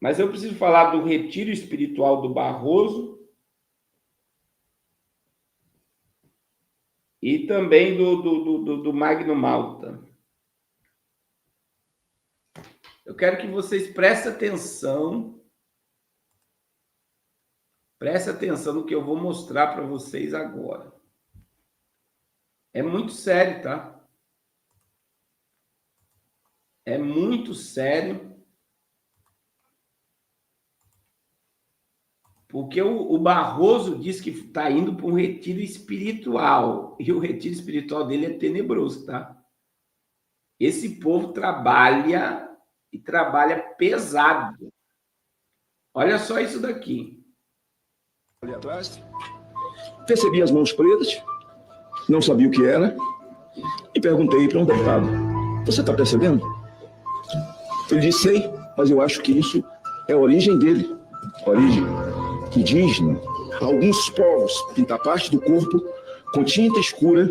Mas eu preciso falar do retiro espiritual do Barroso e também do Magno Malta. Eu quero que vocês prestem atenção no que eu vou mostrar para vocês agora. É muito sério, tá? É muito sério. Porque o Barroso diz que está indo para um retiro espiritual. E o retiro espiritual dele é tenebroso, tá? Esse povo trabalha e trabalha pesado. Olha só isso daqui. Ali atrás, percebi as mãos pretas, não sabia o que era, e perguntei para um deputado: você está percebendo? Ele disse: sei, mas eu acho que isso é a origem dele, origem indígena. Alguns povos pintar parte do corpo com tinta escura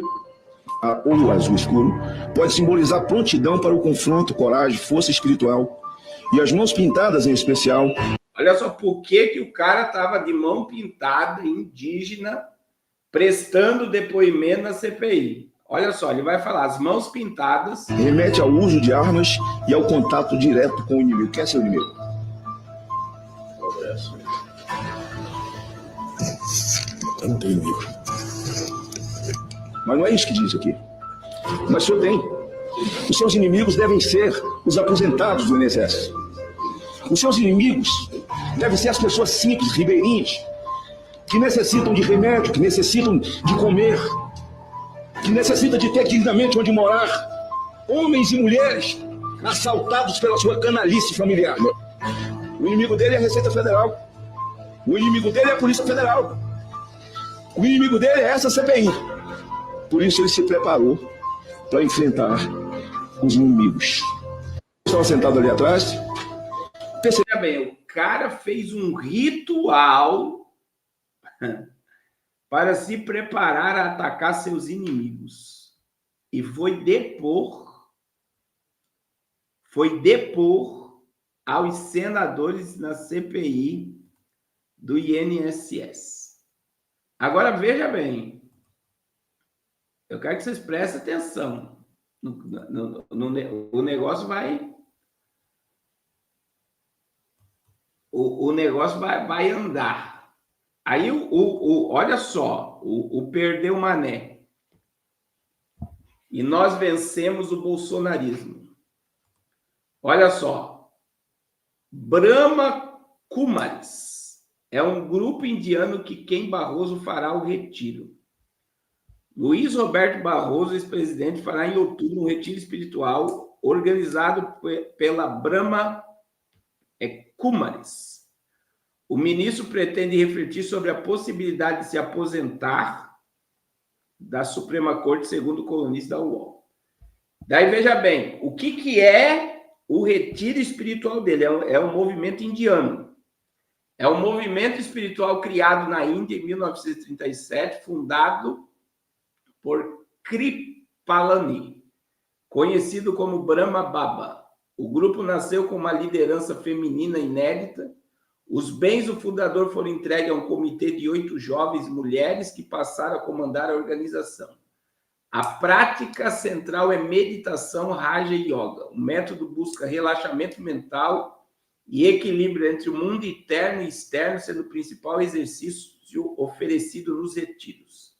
ou azul escuro pode simbolizar prontidão para o confronto, coragem, força espiritual. E as mãos pintadas, em especial. Olha só por que o cara estava de mão pintada, indígena, prestando depoimento na CPI. Olha só, ele vai falar, as mãos pintadas... remete ao uso de armas e ao contato direto com o inimigo. Quem é seu inimigo? Eu não tenho inimigo. Mas não é isso que diz aqui. Mas o senhor tem. Os seus inimigos devem ser os aposentados do INSS. Os seus inimigos devem ser as pessoas simples, ribeirinhas, que necessitam de remédio, que necessitam de comer, que necessitam de ter dignamente onde morar. Homens e mulheres assaltados pela sua canalice familiar. O inimigo dele é a Receita Federal. O inimigo dele é a Polícia Federal. O inimigo dele é essa CPI. Por isso ele se preparou para enfrentar os inimigos. Estava sentado ali atrás. Veja bem, o cara fez um ritual para se preparar a atacar seus inimigos. E foi depor aos senadores na CPI do INSS. Agora, veja bem, eu quero que vocês prestem atenção. O negócio vai... O negócio vai andar. Aí, olha só, o perdeu Mané. E nós vencemos o bolsonarismo. Olha só. Brahma Kumaris é um grupo indiano que quem Barroso fará o retiro. Luiz Roberto Barroso, ex-presidente, fará em outubro um retiro espiritual organizado pela Brahma Kumaris. O ministro pretende refletir sobre a possibilidade de se aposentar da Suprema Corte, segundo o colunista da UOL. Daí, veja bem, o que é o retiro espiritual dele? É um movimento indiano. É um movimento espiritual criado na Índia em 1937, fundado por Kripalani, conhecido como Brahma Baba. O grupo nasceu com uma liderança feminina inédita. Os bens do fundador foram entregues a um comitê de 8 jovens mulheres que passaram a comandar a organização. A prática central é meditação Raja Yoga. O método busca relaxamento mental e equilíbrio entre o mundo interno e externo, sendo o principal exercício oferecido nos retiros.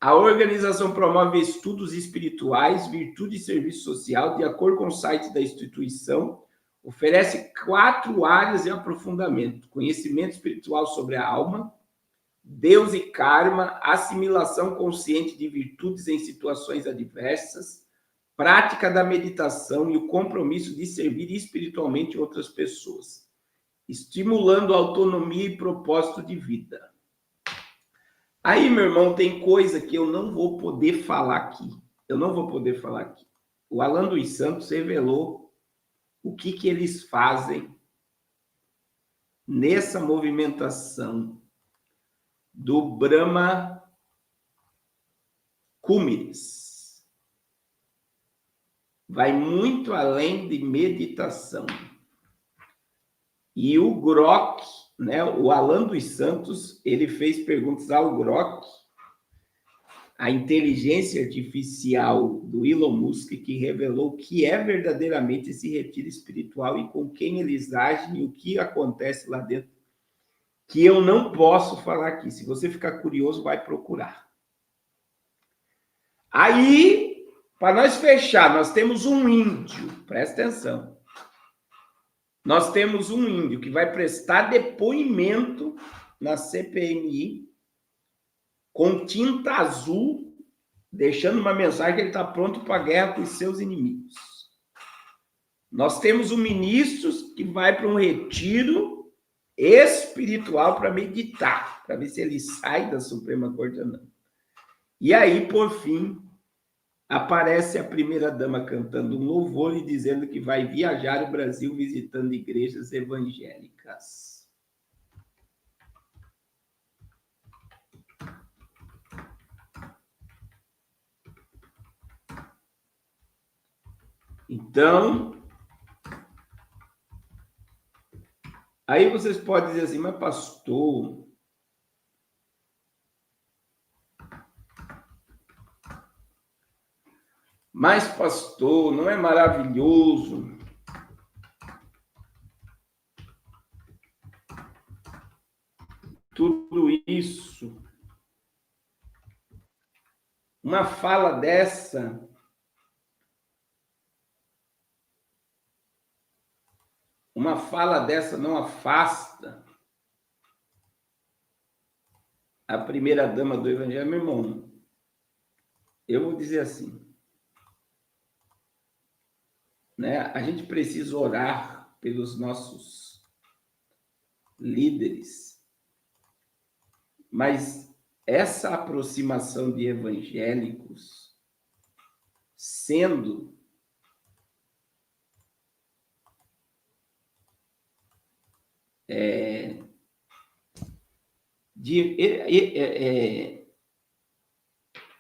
A organização promove estudos espirituais, virtude e serviço social. De acordo com o site da instituição, oferece 4 áreas de aprofundamento: conhecimento espiritual sobre a alma, Deus e karma, assimilação consciente de virtudes em situações adversas, prática da meditação e o compromisso de servir espiritualmente outras pessoas, estimulando a autonomia e propósito de vida. Aí, meu irmão, tem coisa que eu não vou poder falar aqui. O Alan dos Santos revelou o que eles fazem nessa movimentação do Brahma Kumaris. Vai muito além de meditação. E o Grok, né, o Alan dos Santos, ele fez perguntas ao Grok, a inteligência artificial do Elon Musk, que revelou o que é verdadeiramente esse retiro espiritual e com quem eles agem e o que acontece lá dentro, que eu não posso falar aqui. Se você ficar curioso, vai procurar. Aí, para nós fechar, nós temos um índio, presta atenção. Nós temos um índio que vai prestar depoimento na CPMI com tinta azul, deixando uma mensagem que ele está pronto para a guerra com os seus inimigos. Nós temos um ministro que vai para um retiro espiritual para meditar, para ver se ele sai da Suprema Corte ou não. E aí, por fim, aparece a primeira-dama cantando um louvor e dizendo que vai viajar o Brasil visitando igrejas evangélicas. Então, aí vocês podem dizer assim, mas pastor, não é maravilhoso tudo isso? Uma fala dessa não afasta a primeira-dama do Evangelho, meu irmão. Eu vou dizer assim, né? A gente precisa orar pelos nossos líderes, mas essa aproximação de evangélicos sendo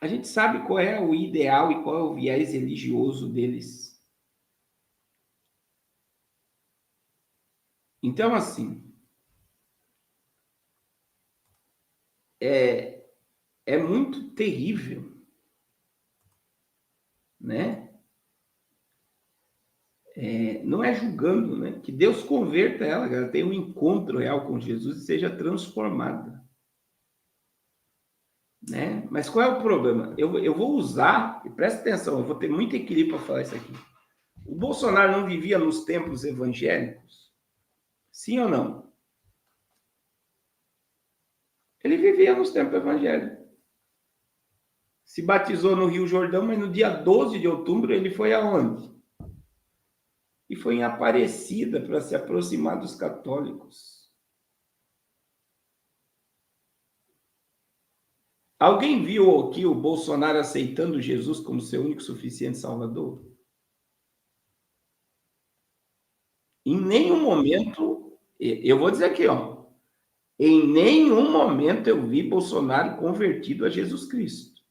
a gente sabe qual é o ideal e qual é o viés religioso deles. Então, assim, é muito terrível, né? Não é julgando, né? Que Deus converta ela, que ela tenha um encontro real com Jesus e seja transformada. Né? Mas qual é o problema? Eu vou usar, e presta atenção, eu vou ter muito equilíbrio para falar isso aqui. O Bolsonaro não vivia nos templos evangélicos? Sim ou não? Ele vivia nos templos evangélicos. Se batizou no Rio Jordão, mas no dia 12 de outubro ele foi aonde? E foi em Aparecida para se aproximar dos católicos. Alguém viu aqui o Bolsonaro aceitando Jesus como seu único suficiente salvador? Em nenhum momento, eu vou dizer aqui, ó, em nenhum momento eu vi Bolsonaro convertido a Jesus Cristo.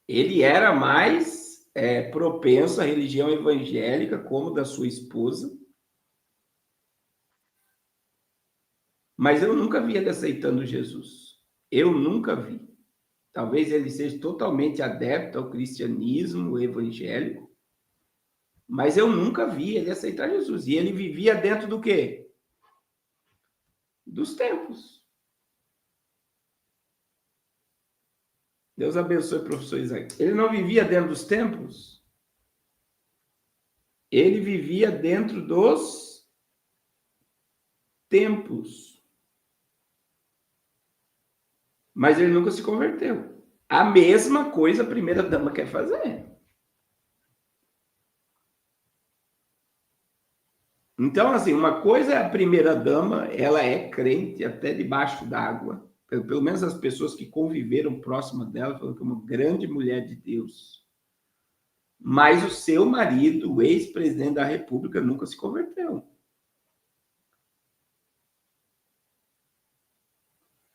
Ele era mais propenso à religião evangélica, como da sua esposa, mas eu nunca vi ele aceitando Jesus. Eu nunca vi. Talvez ele seja totalmente adepto ao cristianismo evangélico, mas eu nunca vi ele aceitar Jesus. E ele vivia dentro do quê? Dos templos. Deus abençoe o professor Isaac. Ele não vivia dentro dos templos? Ele vivia dentro dos templos. Mas ele nunca se converteu. A mesma coisa a primeira-dama quer fazer. Então, assim, uma coisa é a primeira-dama, ela é crente até debaixo d'água. Pelo menos as pessoas que conviveram próxima dela falam que é uma grande mulher de Deus. Mas o seu marido, o ex-presidente da República, nunca se converteu.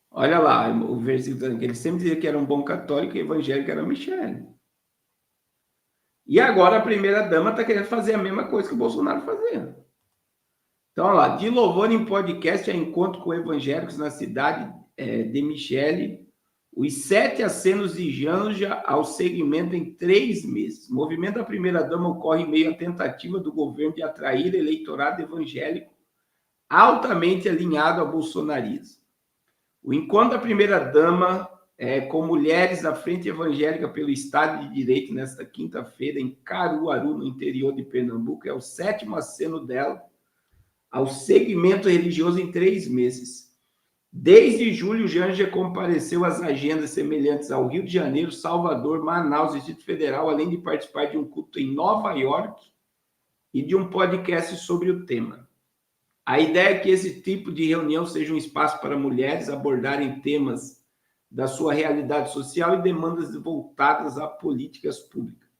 Olha lá, o versículo que ele sempre dizia que era um bom católico e evangélico era Michele. E agora a primeira-dama está querendo fazer a mesma coisa que o Bolsonaro fazia. Então, olha lá, de louvor em podcast a encontro com evangélicos na cidade de Michele, os 7 acenos de Janja ao segmento em 3 meses. O movimento da primeira-dama ocorre em meio à tentativa do governo de atrair eleitorado evangélico altamente alinhado ao bolsonarismo. O encontro da primeira-dama com mulheres da Frente Evangélica pelo Estado de Direito nesta quinta-feira em Caruaru, no interior de Pernambuco, é o 7º aceno dela ao segmento religioso em 3 meses. Desde julho, Janja compareceu às agendas semelhantes ao Rio de Janeiro, Salvador, Manaus, Distrito Federal, além de participar de um culto em Nova York e de um podcast sobre o tema. A ideia é que esse tipo de reunião seja um espaço para mulheres abordarem temas da sua realidade social e demandas voltadas a políticas públicas.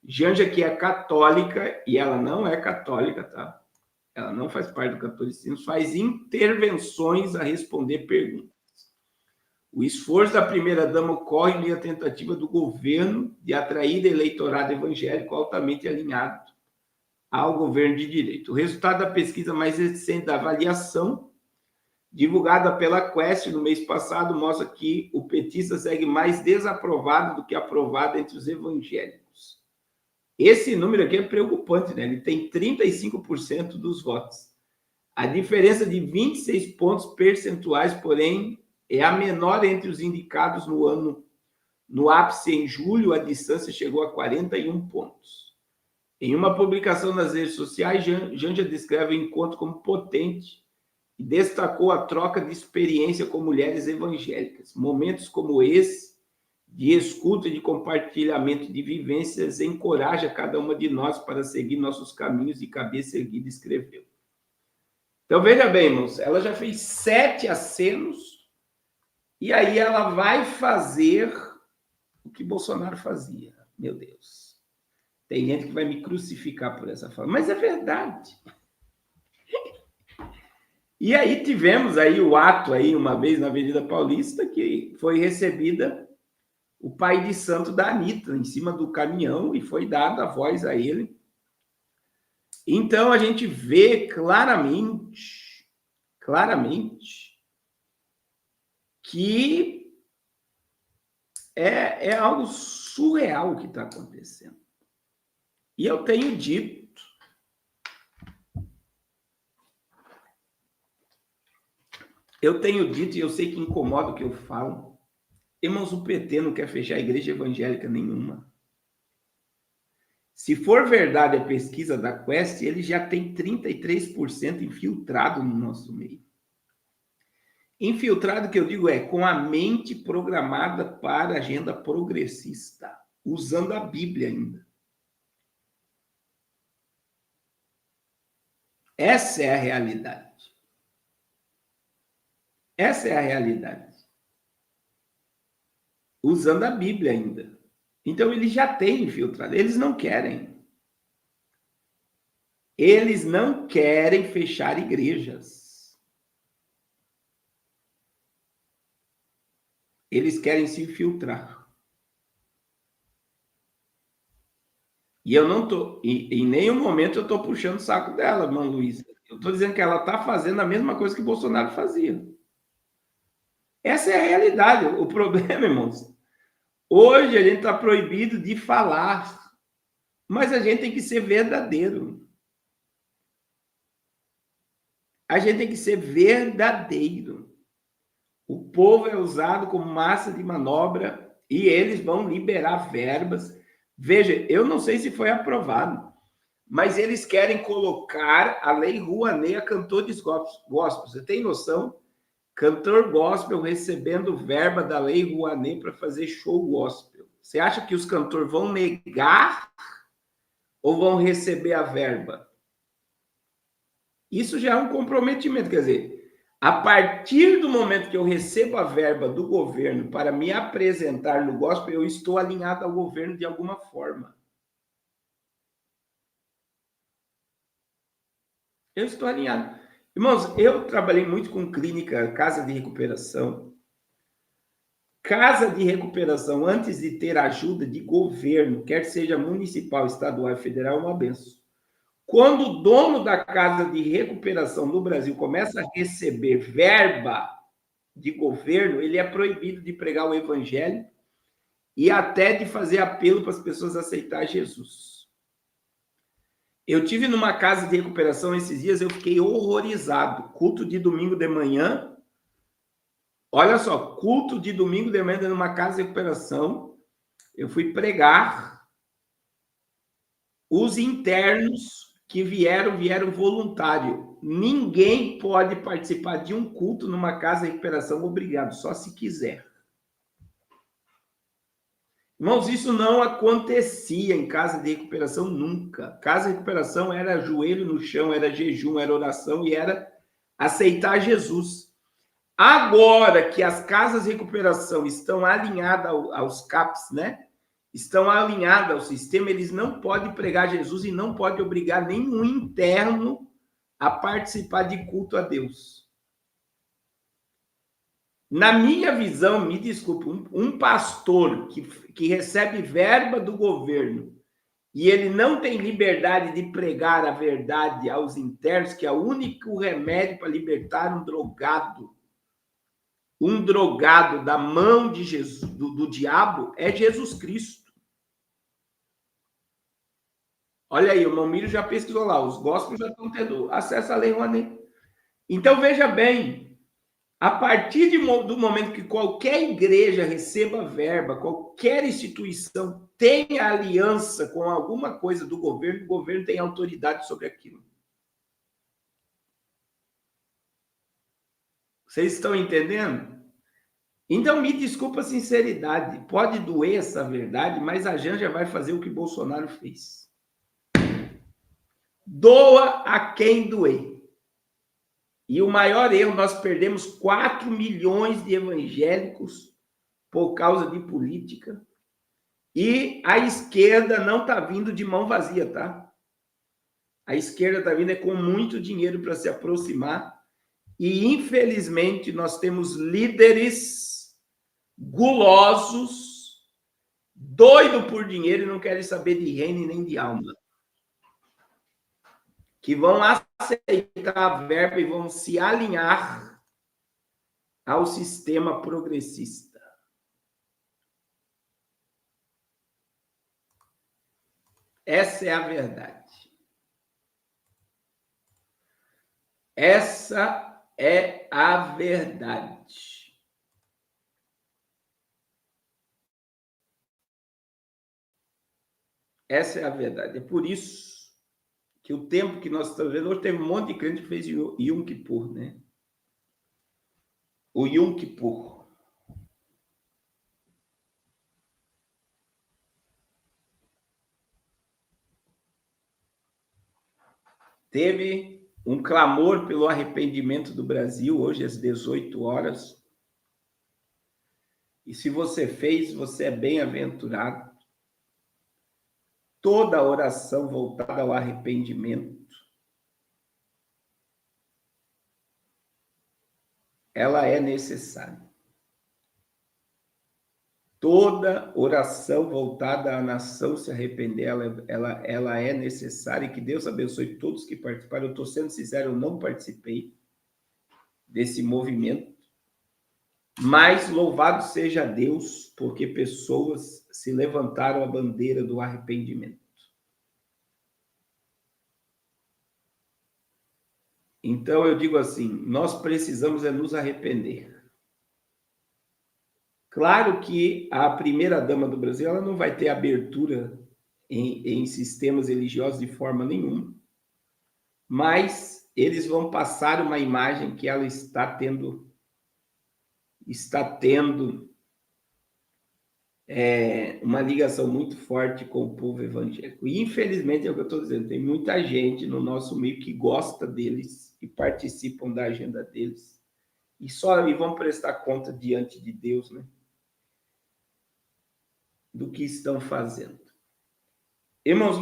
Janja, que é católica, e ela não é católica, tá? Ela não faz parte do catolicismo, faz intervenções a responder perguntas. O esforço da primeira-dama ocorre em meio à tentativa do governo de atrair eleitorado evangélico altamente alinhado ao governo de direito. O resultado da pesquisa mais recente da avaliação, divulgada pela Quest no mês passado, mostra que o petista segue mais desaprovado do que aprovado entre os evangélicos. Esse número aqui é preocupante, né? Ele tem 35% dos votos. A diferença de 26 pontos percentuais, porém, é a menor entre os indicados no ano. No ápice, em julho, a distância chegou a 41 pontos. Em uma publicação nas redes sociais, Janja descreve o encontro como potente e destacou a troca de experiência com mulheres evangélicas. Momentos como esse, de escuta e de compartilhamento de vivências, encoraja cada uma de nós para seguir nossos caminhos de cabeça erguida, escreveu. Então, veja bem, irmãos, ela já fez 7 acenos e aí ela vai fazer o que Bolsonaro fazia. Meu Deus. Tem gente que vai me crucificar por essa fala, mas é verdade. E aí tivemos aí o ato aí uma vez na Avenida Paulista que foi recebida o pai de santo da Anitta em cima do caminhão e foi dada a voz a ele. Então a gente vê claramente que é algo surreal o que está acontecendo. E eu tenho dito, e eu sei que incomoda o que eu falo, irmãos, o PT não quer fechar a igreja evangélica nenhuma. Se for verdade a pesquisa da Quest, ele já tem 33% infiltrado no nosso meio. Infiltrado, que eu digo, é com a mente programada para a agenda progressista, usando a Bíblia ainda. Essa é a realidade. Essa é a realidade. Usando a Bíblia ainda. Então, eles já têm infiltrado. Eles não querem. Eles não querem fechar igrejas. Eles querem se infiltrar. E eu não estou, em nenhum momento eu estou puxando o saco dela, irmã Luísa. Eu estou dizendo que ela está fazendo a mesma coisa que Bolsonaro fazia. Essa é a realidade. O problema, irmãos, hoje a gente está proibido de falar, mas a gente tem que ser verdadeiro. A gente tem que ser verdadeiro. O povo é usado como massa de manobra e eles vão liberar verbas. Veja, eu não sei se foi aprovado, mas eles querem colocar a Lei Rouanet a cantores gospel. Você tem noção? Cantor gospel recebendo verba da Lei Rouanet para fazer show gospel. Você acha que os cantores vão negar ou vão receber a verba? Isso já é um comprometimento, quer dizer, a partir do momento que eu recebo a verba do governo para me apresentar no gospel, eu estou alinhado ao governo de alguma forma. Eu estou alinhado. Irmãos, eu trabalhei muito com clínica, casa de recuperação. Casa de recuperação, antes de ter ajuda de governo, quer seja municipal, estadual e federal, é uma benção. Quando o dono da casa de recuperação no Brasil começa a receber verba de governo, ele é proibido de pregar o evangelho e até de fazer apelo para as pessoas aceitar Jesus. Eu tive numa casa de recuperação esses dias, eu fiquei horrorizado. Culto de domingo de manhã. Olha só, culto de domingo de manhã numa casa de recuperação. Eu fui pregar. Os internos que vieram voluntário. Ninguém pode participar de um culto numa casa de recuperação obrigado, só se quiser. Irmãos, isso não acontecia em casa de recuperação nunca. Casa de recuperação era joelho no chão, era jejum, era oração e era aceitar Jesus. Agora que as casas de recuperação estão alinhadas aos CAPs, né? Estão alinhadas ao sistema, eles não podem pregar Jesus e não podem obrigar nenhum interno a participar de culto a Deus. Na minha visão, me desculpe, um pastor que recebe verba do governo e ele não tem liberdade de pregar a verdade aos internos, que é o único remédio para libertar um drogado da mão de Jesus, do diabo, é Jesus Cristo. Olha aí, o Mamílio já pesquisou lá, os gospels já estão tendo acesso à Lei Rouanet. Então, veja bem, a partir do momento que qualquer igreja receba verba, qualquer instituição tenha aliança com alguma coisa do governo, o governo tem autoridade sobre aquilo. Vocês estão entendendo? Então, me desculpa a sinceridade, pode doer essa verdade, mas a Janja vai fazer o que Bolsonaro fez. Doa a quem doer. E o maior erro, nós perdemos 4 milhões de evangélicos por causa de política. E a esquerda não está vindo de mão vazia, tá? A esquerda está vindo com muito dinheiro para se aproximar. E, infelizmente, nós temos líderes gulosos, doidos por dinheiro e não querem saber de reino nem de alma. Que vão aceitar a verba e vão se alinhar ao sistema progressista. Essa é a verdade. Essa é a verdade. Essa é a verdade. É por isso que o tempo que nós estamos vendo, hoje teve um monte de crente que fez Yom Kippur, né? O Yom Kippur. Teve um clamor pelo arrependimento do Brasil, hoje às 18 horas. E se você fez, você é bem-aventurado. Toda oração voltada ao arrependimento, ela é necessária. Toda oração voltada à nação se arrepender, ela é necessária, e que Deus abençoe todos que participaram. Eu estou sendo sincero, eu não participei desse movimento, mas louvado seja Deus, porque pessoas se levantaram a bandeira do arrependimento. Então eu digo assim, nós precisamos nos arrepender. Claro que a primeira-dama do Brasil ela não vai ter abertura em sistemas religiosos de forma nenhuma, mas eles vão passar uma imagem que ela está tendo uma ligação muito forte com o povo evangélico. E, infelizmente, é o que eu estou dizendo, tem muita gente no nosso meio que gosta deles e participam da agenda deles e vão prestar conta diante de Deus, né? Do que estão fazendo. Irmãos,